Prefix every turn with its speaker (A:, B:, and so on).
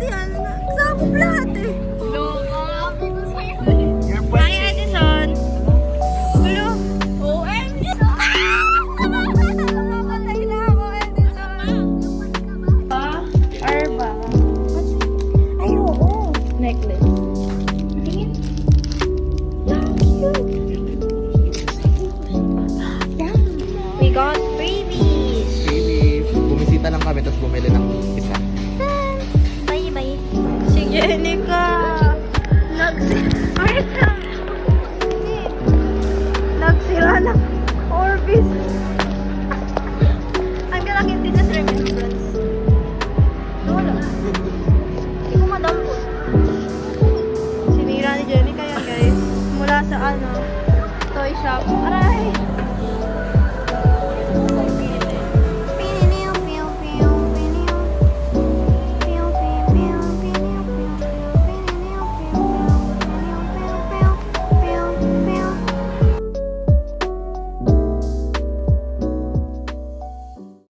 A: yan. Sabog lahat eh.
B: Sabi ko sa'yo.
A: Hi, Edison. Hello? OMG! Namamatay na ako, Edison. Arba. Ay, oo. Necklace. Tingin. Yeah. We got babies.
C: Babies. Bumisita lang kami, tapos bumili ng isa.
A: Bye-bye. Si Jenica. Nagsira ng Orbis. I'm gonna give this as remembrance. Wala. Hindi ko madampot. Sinira ni Jenica yan, guys. Mula sa toy shop.